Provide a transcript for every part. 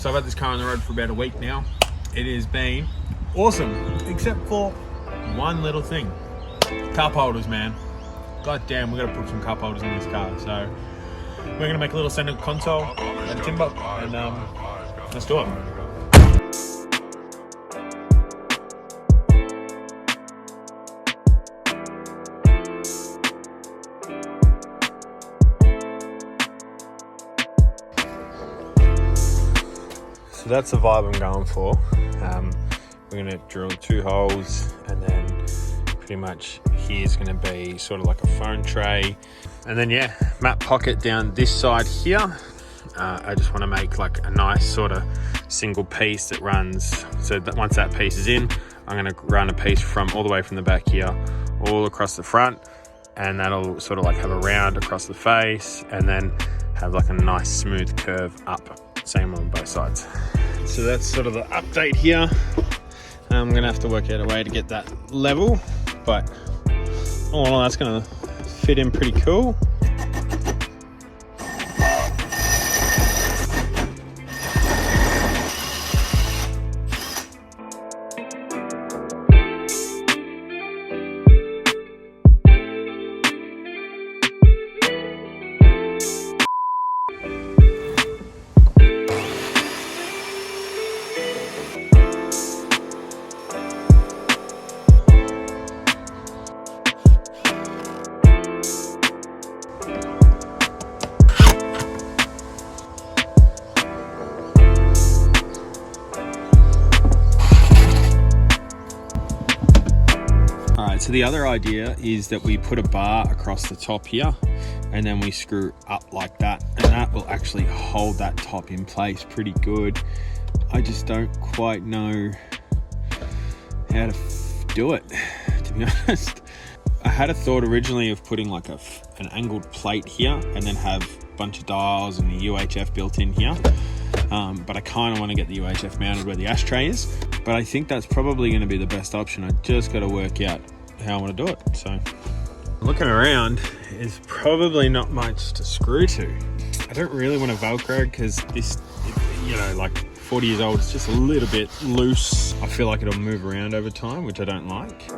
So I've had this car on the road for about a week now. It has been awesome, except for one little thing. Cup holders, man. God damn, we gotta put some cup holders in this car. So we're gonna make a little center console and timber, and let's do it. So that's the vibe I'm going for. We're gonna drill 2 holes, and then pretty much here's gonna be sort of like a phone tray. And then yeah, map pocket down this side here. I just wanna make like a nice sort of single piece that runs, so that once that piece is in, I'm gonna run a piece from all the way from the back here, all across the front, and that'll sort of like have a round across the face, and then have like a nice smooth curve up. Same on both sides. So that's sort of the update here. I'm gonna have to work out a way to get that level, but all in all, that's gonna fit in pretty cool. So the other idea is that we put a bar across the top here, and then we screw up like that, and that will actually hold that top in place pretty good. I just don't quite know how to do it, to be honest. I had a thought originally of putting like an angled plate here, and then have a bunch of dials and the UHF built in here. But I kind of want to get the UHF mounted where the ashtray is. But I think that's probably going to be the best option. I just got to work out how I want to do it. So looking around, is probably not much to screw to. I don't really want to Velcro because this, you know, like 40 years old, it's just a little bit loose. I feel like it'll move around over time, which I don't like.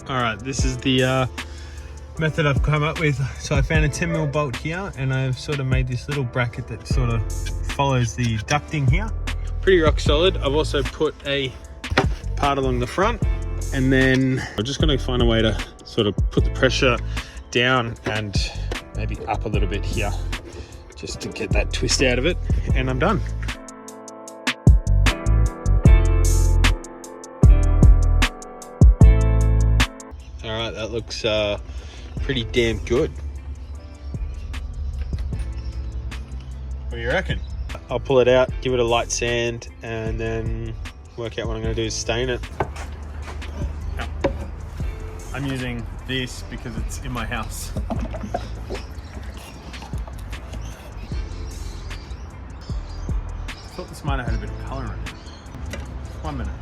All right, this is the method I've come up with. So I found a 10mm bolt here, and I've sort of made this little bracket that sort of follows the ducting here. Pretty rock solid. I've also put a part along the front, and then I'm just gonna find a way to sort of put the pressure down and maybe up a little bit here, just to get that twist out of it, and I'm done. All right, that looks pretty damn good. What do you reckon? I'll pull it out, give it a light sand, and then work out what I'm going to do is stain it. I'm using this because it's in my house. I thought this might have had a bit of colour in it. 1 minute.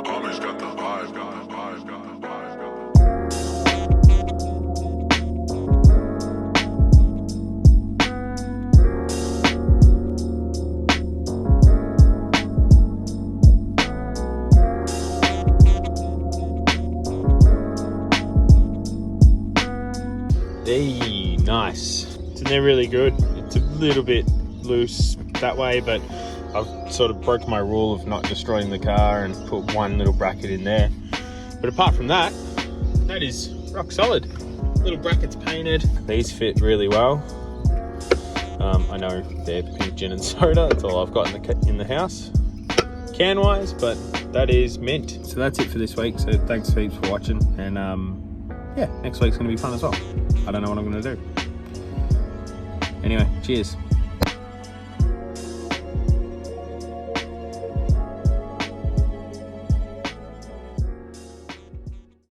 Always got the vibe, got the vibe, got the vibe, got the vibe. Hey, nice. And they're really good. It's a little bit loose that way, but I've sort of broke my rule of not destroying the car and put one little bracket in there. But apart from that, that is rock solid. Little brackets painted. These fit really well. I know they're pink gin and soda. That's all I've got in the house, can wise, but that is mint. So that's it for this week. So thanks heaps for watching, and yeah, next week's gonna be fun as well. I don't know what I'm gonna do. Anyway, cheers.